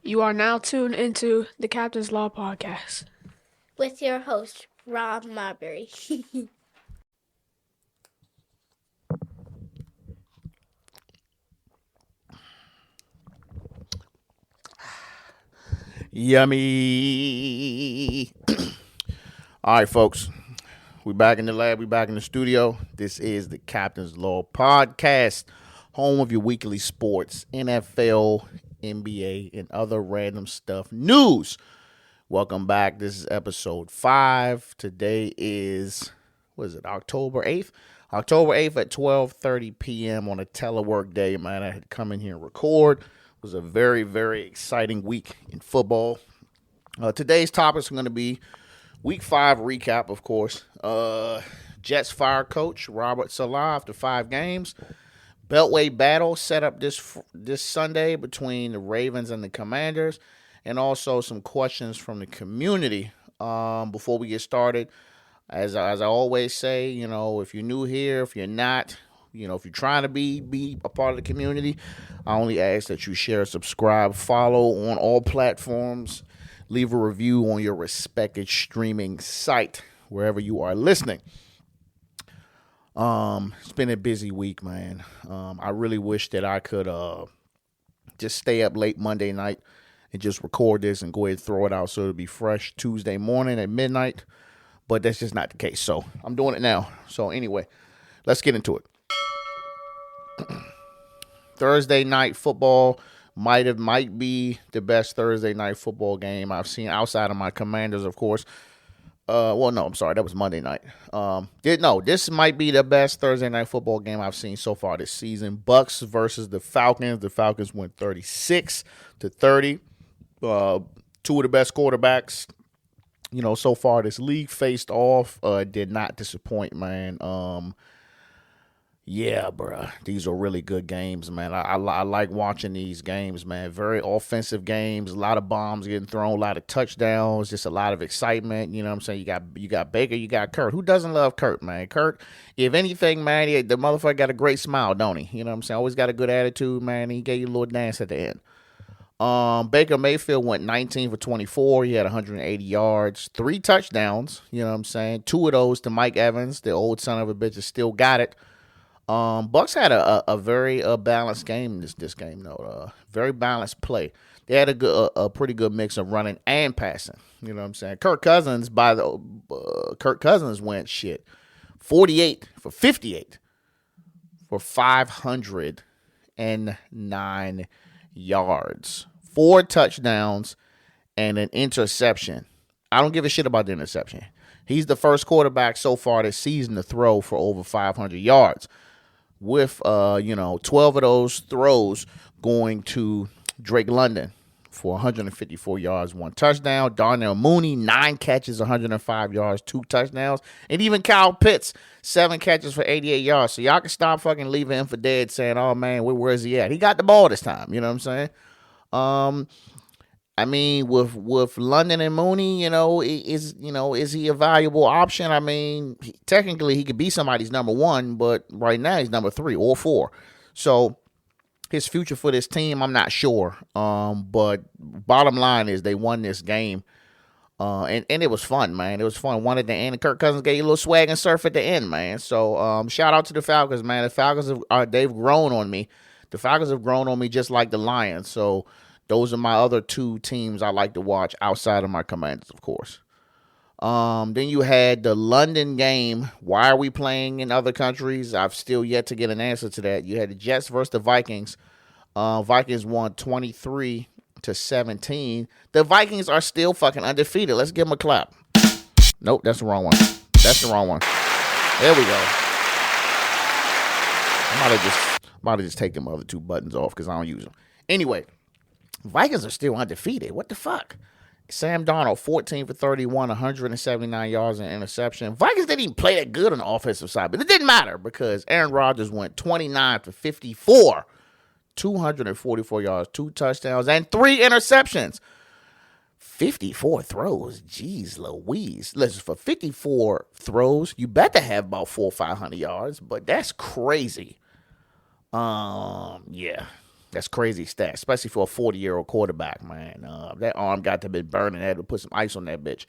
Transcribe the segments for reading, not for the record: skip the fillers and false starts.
You are now tuned into the Captain's Law Podcast. With your host, Rob Marbury. Yummy. All right, folks. We back in the lab. We back in the studio. This is the Captain's Law Podcast, home of your weekly sports, NFL, NBA, and other random stuff news. Welcome back. This is episode 5. Today is, October 8th? October 8th at 12:30 p.m. on a telework day, man. I had to come in here and record. It was a very, very exciting week in football. Today's topics are going to be Week 5 recap, of course. Jets fire coach Robert Salah after 5 games. Beltway Battle set up this Sunday between the Ravens and the Commanders. And also some questions from the community. Before we get started, as I always say, if you're new here, if you're not, if you're trying to be a part of the community, I only ask that you share, subscribe, follow on all platforms. Leave a review on your respected streaming site, wherever you are listening. It's been a busy week, man. I really wish that I could just stay up late Monday night and just record this and go ahead and throw it out so it'll be fresh Tuesday morning at midnight. But that's just not the case. So I'm doing it now. So anyway, let's get into it. Thursday night football might be the best Thursday night football game I've seen outside of my Commanders, of course. That was Monday night. This might be the best Thursday night football game I've seen so far this season. Bucks versus the Falcons. The Falcons went 36-30. Two of the best quarterbacks, so far this league faced off. Did not disappoint, man. Yeah, bruh. These are really good games, man. I like watching these games, man. Very offensive games. A lot of bombs getting thrown, a lot of touchdowns, just a lot of excitement. You know what I'm saying? You got Baker, you got Kirk. Who doesn't love Kirk, man? Kirk, if anything, man, the motherfucker got a great smile, don't he? You know what I'm saying? Always got a good attitude, man. He gave you a little dance at the end. Baker Mayfield went 19 for 24. He had 180 yards, 3 touchdowns. You know what I'm saying? 2 of those to Mike Evans. The old son of a bitch still got it. Bucks had a very balanced game this game though. Very balanced play. They had a pretty good mix of running and passing. You know what I'm saying? Kirk Cousins went 48 for 58 for 509 yards, 4 touchdowns, and an interception. I don't give a shit about the interception. He's the first quarterback so far this season to throw for over 500 yards. With 12 of those throws going to Drake London for 154 yards, 1 touchdown. Darnell Mooney, 9 catches, 105 yards, 2 touchdowns. And even Kyle Pitts, 7 catches for 88 yards. So y'all can stop fucking leaving him for dead saying, oh, man, where is he at? He got the ball this time. You know what I'm saying? With London and Mooney, is he a valuable option? I mean, technically he could be somebody's number 1, but right now he's number 3 or 4. So his future for this team, I'm not sure. But bottom line is they won this game. And it was fun, man. It was fun. One at the end, and Kirk Cousins gave you a little swag and surf at the end, man. So shout out to the Falcons, man. The Falcons they've grown on me. The Falcons have grown on me just like the Lions. So those are my other 2 teams I like to watch outside of my Commanders, of course. Then you had the London game. Why are we playing in other countries? I've still yet to get an answer to that. You had the Jets versus the Vikings. Vikings won 23-17. The Vikings are still fucking undefeated. Let's give them a clap. Nope, that's the wrong one. That's the wrong one. There we go. I might have just taken them other 2 buttons off because I don't use them. Anyway. Vikings are still undefeated. What the fuck? Sam Darnold, 14 for 31, 179 yards and interception. Vikings didn't even play that good on the offensive side, but it didn't matter because Aaron Rodgers went 29 for 54, 244 yards, 2 touchdowns, and 3 interceptions. 54 throws. Jeez Louise. Listen, for 54 throws, you better have about 400 or 500 yards, but that's crazy. Yeah. That's crazy stat, especially for a 40-year-old quarterback, man. That arm got to be burning. They had to put some ice on that bitch.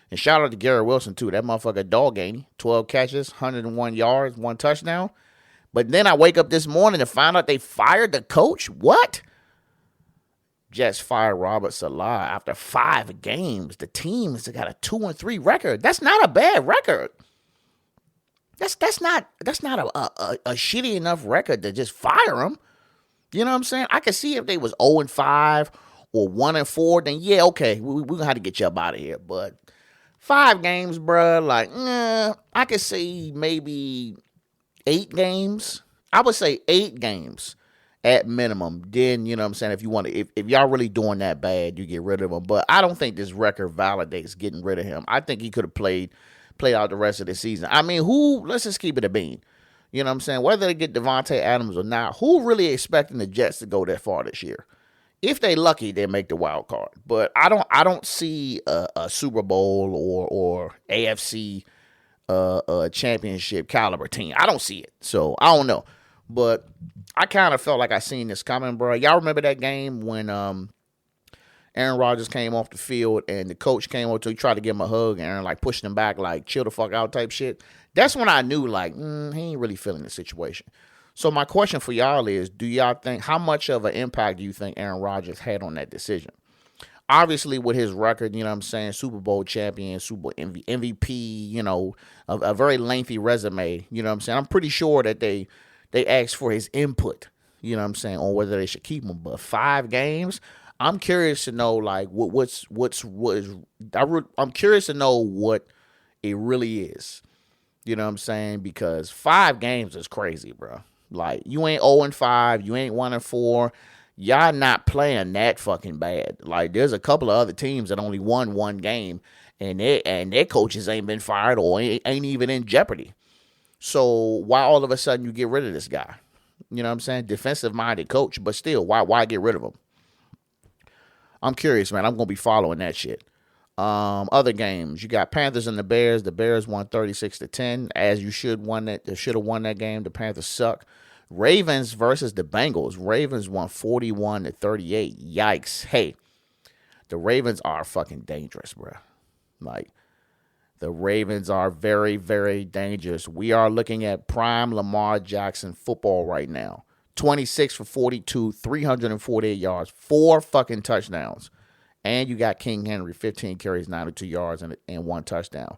And shout out to Garrett Wilson, too. That motherfucker dog ain't he? 12 catches, 101 yards, 1 touchdown. But then I wake up this morning and find out they fired the coach. What? Jets fired Robert Salah after 5 games. The team has got a 2-3 record. That's not a bad record. That's not a shitty enough record to just fire him. You know what I'm saying? I could see if they was 0-5 or 1-4, then yeah, okay, we're gonna have to get you up out of here. But 5 games, bruh, like, I could say maybe 8 games. I would say 8 games at minimum. Then, you know what I'm saying, if you want to, if y'all really doing that bad, you get rid of him. But I don't think this record validates getting rid of him. I think he could have played out the rest of the season. I mean, let's just keep it a bean. You know what I'm saying? Whether they get Devante Adams or not, who really expecting the Jets to go that far this year? If they lucky, they make the wild card. But I don't see a Super Bowl or AFC championship caliber team. I don't see it. So I don't know. But I kind of felt like I seen this coming, bro. Y'all remember that game when Aaron Rodgers came off the field and the coach came over to, he tried to give him a hug, and Aaron like pushed him back, like chill the fuck out type shit. That's when I knew like he ain't really feeling the situation. So my question for y'all is, do y'all think, how much of an impact do you think Aaron Rodgers had on that decision? Obviously with his record, you know what I'm saying, Super Bowl champion, Super Bowl MVP, you know, a very lengthy resume, you know what I'm saying. I'm pretty sure that they asked for his input, you know what I'm saying, on whether they should keep him. But 5 games, I'm curious to know like I'm curious to know what it really is. You know what I'm saying? Because 5 games is crazy, bro. Like, you ain't 0-5, you ain't 1-4. Y'all not playing that fucking bad. Like, there's a couple of other teams that only won 1 game, and their coaches ain't been fired or ain't even in jeopardy. So why all of a sudden you get rid of this guy? You know what I'm saying? Defensive-minded coach, but still, why get rid of him? I'm curious, man. I'm going to be following that shit. Other games, you got Panthers and the Bears. The Bears won 36-10, as you should have won that game. The Panthers suck. Ravens versus the Bengals. Ravens won 41-38. Yikes. Hey, the Ravens are fucking dangerous, bro. Like, the Ravens are very, very dangerous. We are looking at prime Lamar Jackson football right now. 26 for 42, 348 yards, 4 fucking touchdowns. And you got King Henry, 15 carries, 92 yards, and 1 touchdown.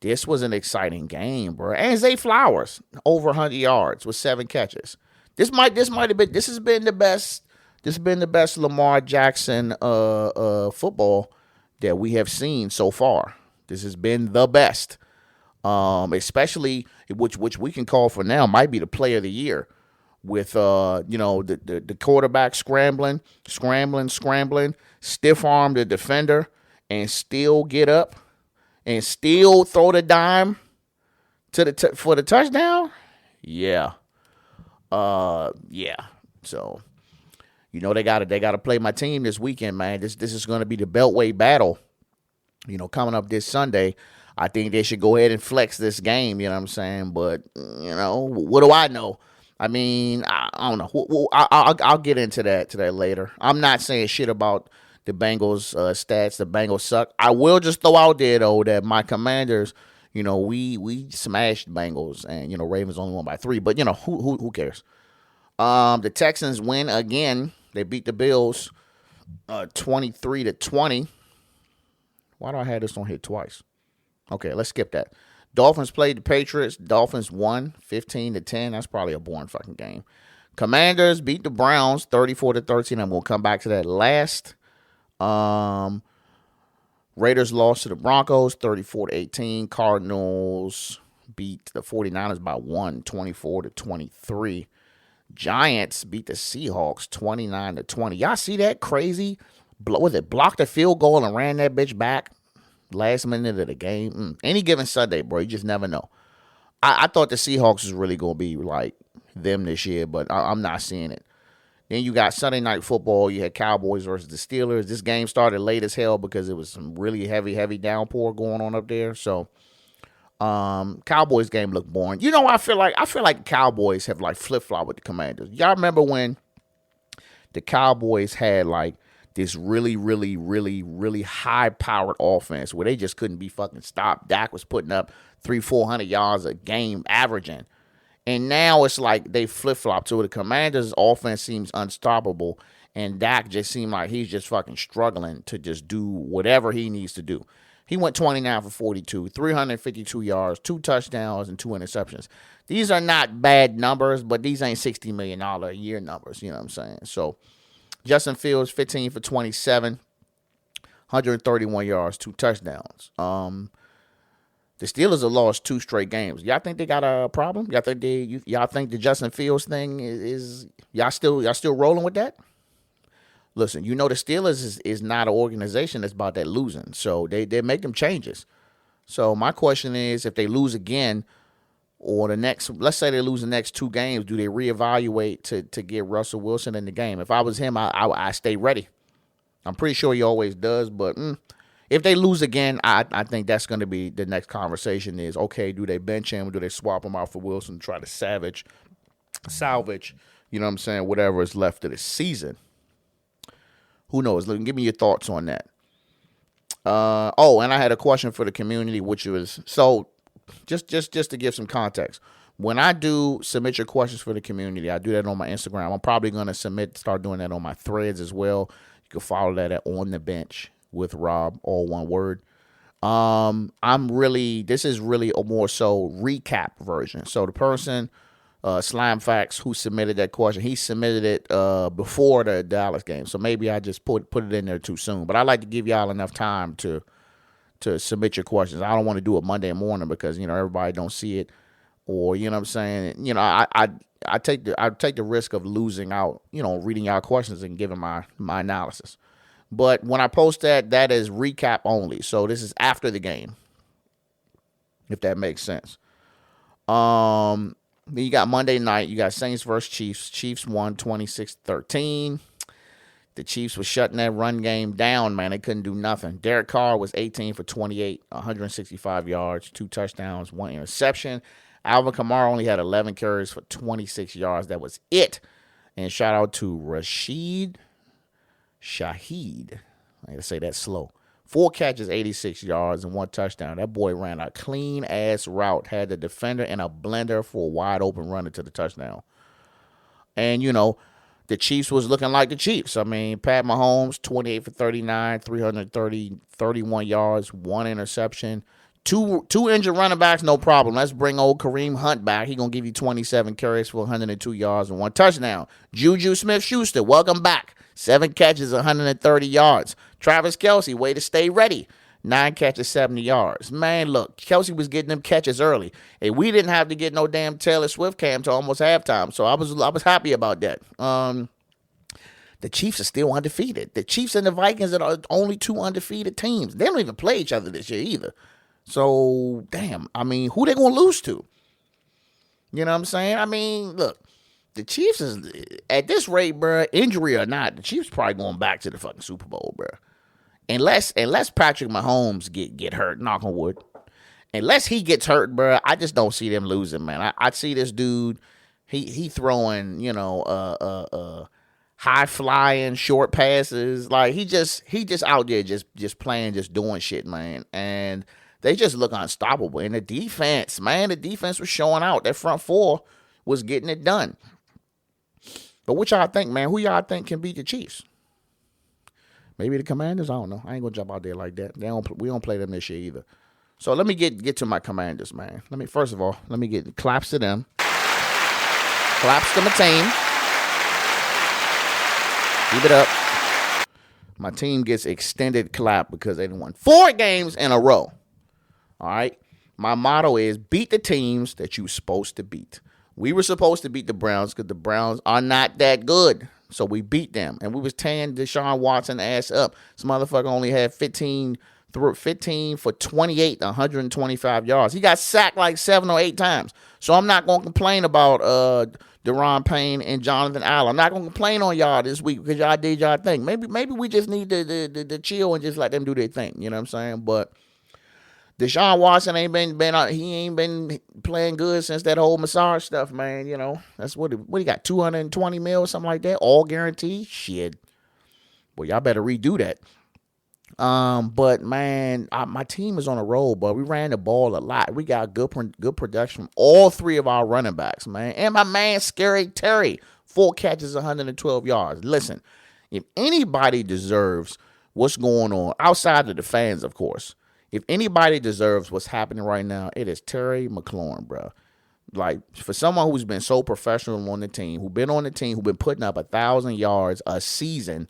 This was an exciting game, bro. And Zay Flowers, over 100 yards with 7 catches. This has been the best Lamar Jackson football that we have seen so far. This has been the best. Especially which we can call for now might be the play of the year. With the quarterback scrambling, stiff arm the defender, and still get up and still throw the dime for the touchdown. Yeah. So, you know, they gotta play my team this weekend, man. This is gonna be the Beltway Battle. You know, coming up this Sunday. I think they should go ahead and flex this game. You know what I'm saying? But you know, what do I know? I mean, I don't know. I'll get into that later. I'm not saying shit about the Bengals stats. The Bengals suck. I will just throw out there, though, that my Commanders, you know, we smashed Bengals, and, you know, Ravens only won by 3. But, you know, who cares? The Texans win again. They beat the Bills 23-20. Why do I have this on here twice? Okay, let's skip that. Dolphins played the Patriots. Dolphins won 15-10. That's probably a boring fucking game. Commanders beat the Browns 34-13. I'm going to come back to that last. Raiders lost to the Broncos 34-18. Cardinals beat the 49ers by 1, 24-23. Giants beat the Seahawks 29-20. Y'all see that crazy? Blocked a field goal and ran that bitch back? Last minute of the game. Any given Sunday, bro. You just never know. I thought the Seahawks was really going to be like them this year, but I'm not seeing it. Then you got Sunday Night Football. You had Cowboys versus the Steelers. This game started late as hell because it was some really heavy downpour going on up there. So, Cowboys game looked boring. You know, I feel like Cowboys have like flip-flopped with the Commanders. Y'all remember when the Cowboys had like this really, really, really, really high-powered offense where they just couldn't be fucking stopped. Dak was putting up 300-400 yards a game averaging. And now it's like they flip-flop. So the Commanders' offense seems unstoppable, and Dak just seemed like he's just fucking struggling to just do whatever he needs to do. He went 29 for 42, 352 yards, 2 touchdowns, and 2 interceptions. These are not bad numbers, but these ain't $60 million a year numbers, you know what I'm saying? So Justin Fields, 15 for 27, 131 yards, 2 touchdowns. The Steelers have lost 2 straight games. Y'all think they got a problem? Y'all think the Justin Fields thing is y'all still rolling with that? Listen, the Steelers is not an organization that's about that losing. So they make them changes. So my question is, if they lose again, or let's say they lose the next 2 games, do they reevaluate to get Russell Wilson in the game? If I was him, I stay ready. I'm pretty sure he always does, but if they lose again, I think that's going to be the next conversation is, okay, do they bench him? Do they swap him out for Wilson, try to salvage, you know what I'm saying, whatever is left of the season? Who knows? Give me your thoughts on that. And I had a question for the community, which was, so just to give some context. When I do submit your questions for the community, I do that on my Instagram. I'm probably going to start doing that on my threads as well. You can follow that at On the Bench with Rob, all one word. This is really a more so recap version. So the person, Slime Facts, who submitted that question, he submitted it before the Dallas game. So maybe I just put it in there too soon. But I like to give y'all enough time to submit your questions. I don't want to do it Monday morning because, everybody don't see it. Or, you know what I'm saying? I take the risk of losing out, reading y'all questions and giving my analysis. But when I post that is recap only. So this is after the game, if that makes sense. Then you got Monday night. You got Saints versus Chiefs. Chiefs won 26-13. The Chiefs was shutting that run game down, man. They couldn't do nothing. Derek Carr was 18 for 28, 165 yards, 2 touchdowns, 1 interception. Alvin Kamara only had 11 carries for 26 yards. That was it. And shout out to Rashid Shaheed. I gotta say that slow. 4 catches, 86 yards, and 1 touchdown. That boy ran a clean-ass route, had the defender in a blender for a wide-open run into the touchdown. And, the Chiefs was looking like the Chiefs. I mean, Pat Mahomes, 28 for 39, 31 yards, 1 interception. Two injured running backs, no problem. Let's bring old Kareem Hunt back. He's going to give you 27 carries for 102 yards and 1 touchdown. Juju Smith-Schuster, welcome back. 7 catches, 130 yards. Travis Kelce, way to stay ready. 9 catches, 70 yards. Man, look, Kelce was getting them catches early. And we didn't have to get no damn Taylor Swift cam to almost halftime. So I was happy about that. The Chiefs are still undefeated. The Chiefs and the Vikings are the only 2 undefeated teams. They don't even play each other this year either. So, damn, I mean, who they going to lose to? You know what I'm saying? I mean, look, the Chiefs is, at this rate, bro, injury or not, the Chiefs probably going back to the fucking Super Bowl, bro. Unless Patrick Mahomes get hurt, knock on wood. Unless he gets hurt, bro, I just don't see them losing, man. I see this dude, he throwing, high flying short passes. Like he just out there just playing, just doing shit, man. And they just look unstoppable. And the defense was showing out. That front 4 was getting it done. But what y'all think, man? Who y'all think can beat the Chiefs? Maybe the Commanders? I don't know. I ain't gonna jump out there like that. We don't play them this year either. So let me get to my Commanders, man. First of all, let me get claps to them. Claps to my team. Keep it up. My team gets extended clap because they won 4 games in a row. All right? My motto is beat the teams that you're supposed to beat. We were supposed to beat the Browns because the Browns are not that good. So we beat them. And we was tearing Deshaun Watson ass up. This motherfucker only had 15 for 28, 125 yards. He got sacked like 7 or 8 times. So I'm not going to complain about Deron Payne and Jonathan Allen. I'm not going to complain on y'all this week because y'all did y'all thing. Maybe we just need to chill and just let them do their thing. You know what I'm saying? But Deshaun Watson he ain't been playing good since that whole massage stuff, man. You know, that's what he got, 220 mil or something like that, all guaranteed. Shit. Well, y'all better redo that. But man, my team is on a roll, but we ran the ball a lot. We got good production from all three of our running backs, man. And my man, Scary Terry, 4 catches, 112 yards. Listen, if anybody deserves what's going on, outside of the fans, of course, if anybody deserves what's happening right now, it is Terry McLaurin, bro. Like, for someone who's been so professional on the team, who's been putting up 1,000 yards a season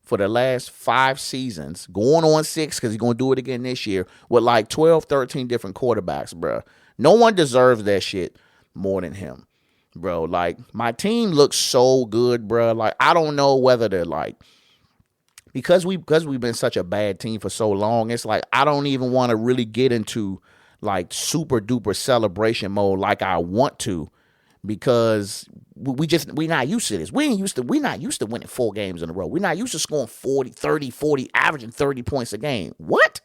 for the last 5 seasons, going on 6 because he's going to do it again this year with like 12, 13 different quarterbacks, bro. No one deserves that shit more than him, bro. Like, my team looks so good, bro. Like, I don't know whether to, like, because we've been such a bad team for so long, it's like I don't even want to really get into like super duper celebration mode like I want to, because we're not used to this. We're not used to winning 4 games in a row. We're not used to scoring 40, averaging 30 points a game. What?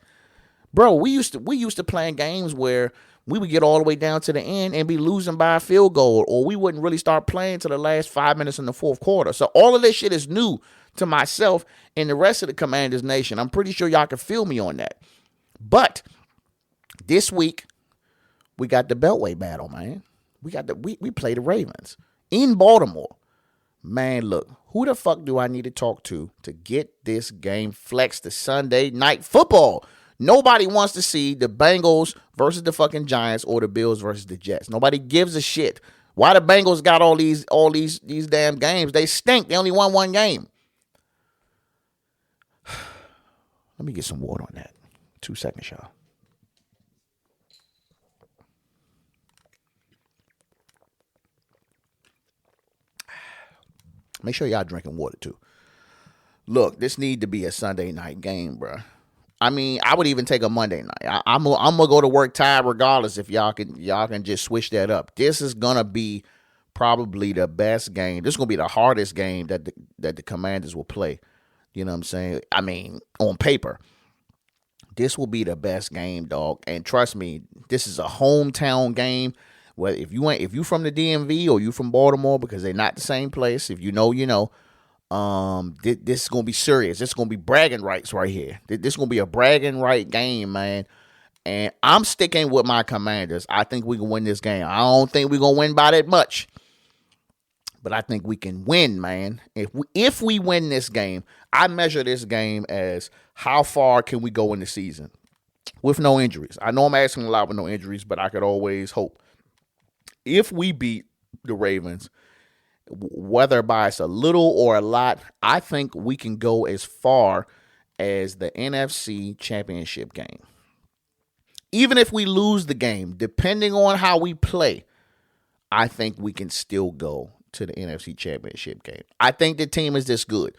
Bro, we used to playing games where we would get all the way down to the end and be losing by a field goal, or we wouldn't really start playing till the last 5 minutes in the fourth quarter. So all of this shit is new to myself and the rest of the Commanders Nation. I'm pretty sure y'all can feel me on that. But this week, we got the Beltway Battle, man. We play the Ravens in Baltimore. Man, look, who the fuck do I need to talk to get this game flexed to Sunday Night Football? Nobody wants to see the Bengals versus the fucking Giants or the Bills versus the Jets. Nobody gives a shit. Why the Bengals got all these damn games? They stink. They only won 1 game. Let me get some water on that. 2 seconds, y'all. Make sure y'all drinking water too. Look, this need to be a Sunday night game, bro. I mean, I would even take a Monday night. I'm gonna go to work tired regardless if y'all can just switch that up. This is gonna be probably the best game. This is gonna be the hardest game that the Commanders will play. You know what I'm saying? I mean, on paper, this will be the best game, dog. And trust me, this is a hometown game. Well, if you from the DMV or you from Baltimore, because they're not the same place. If you know, you know. This is gonna be serious. This is gonna be bragging rights right here. This is gonna be a bragging right game, man. And I'm sticking with my Commanders. I think we can win this game. I don't think we're gonna win by that much, but I think we can win, man. If we win this game, I measure this game as how far can we go in the season with no injuries. I know I'm asking a lot with no injuries, but I could always hope. If we beat the Ravens, whether by it's a little or a lot, I think we can go as far as the NFC Championship game. Even if we lose the game, depending on how we play, I think we can still go to the NFC Championship game. I think the team is this good.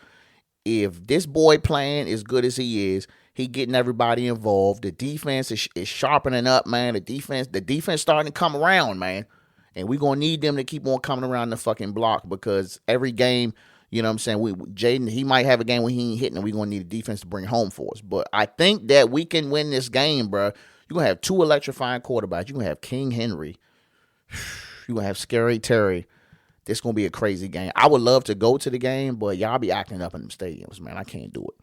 If this boy playing as good as he is, he getting everybody involved. The defense is sharpening up, man. The defense starting to come around, man. And we're going to need them to keep on coming around the fucking block, because every game, you know what I'm saying, Jaden, he might have a game when he ain't hitting, and we're going to need a defense to bring home for us. But I think that we can win this game, bro. You're going to have 2 electrifying quarterbacks. You're going to have King Henry. You're going to have Scary Terry. This is going to be a crazy game. I would love to go to the game, but y'all be acting up in them stadiums, man. I can't do it.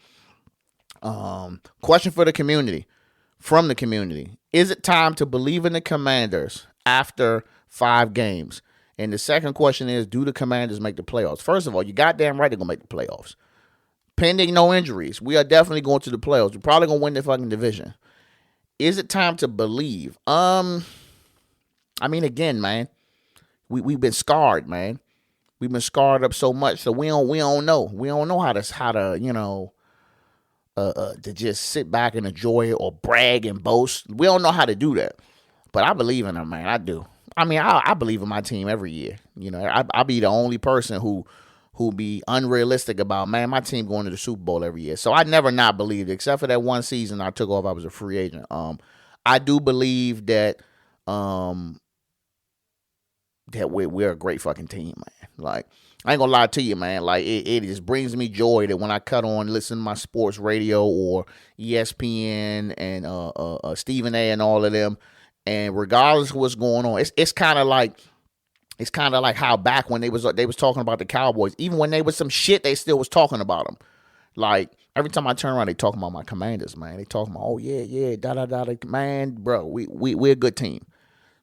Question for the community, from the community. Is it time to believe in the Commanders after 5 games? And the second question is, do the Commanders make the playoffs? First of all, you goddamn right they're going to make the playoffs. Pending no injuries, we are definitely going to the playoffs. We're probably going to win the fucking division. Is it time to believe? I mean, again, man, we've been scarred, man. We've been scarred up so much, so we don't know. We don't know how to you know, to just sit back and enjoy it or brag and boast. We don't know how to do that. But I believe in them, man. I do. I mean, I believe in my team every year. You know, I be the only person who be unrealistic about, man, my team going to the Super Bowl every year. So I never not believed, except for that one season I took off. I was a free agent. I do believe that that we're a great fucking team, man. Like, I ain't gonna lie to you, man. Like it just brings me joy that when I cut on, listen to my sports radio or ESPN and Stephen A. and all of them, and regardless of what's going on, it's kind of like how back when they was talking about the Cowboys, even when they was some shit, they still was talking about them. Like every time I turn around, they talking about my Commanders, man. They talking about, oh yeah, da da da, man, bro, we're a good team.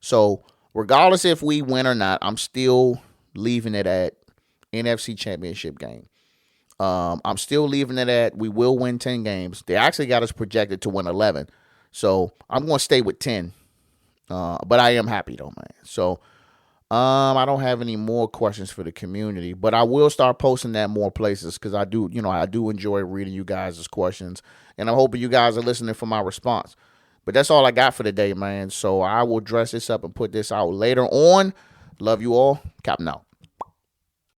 So regardless if we win or not, I'm still leaving it at NFC Championship game. I'm still leaving it at we will win 10 games. They actually got us projected to win 11. So I'm going to stay with 10. But I am happy though, man. So I don't have any more questions for the community, but I will start posting that more places because I do enjoy reading you guys' questions, and I'm hoping you guys are listening for my response. But that's all I got for today, man. So I will dress this up and put this out later on. Love you all. Captain out.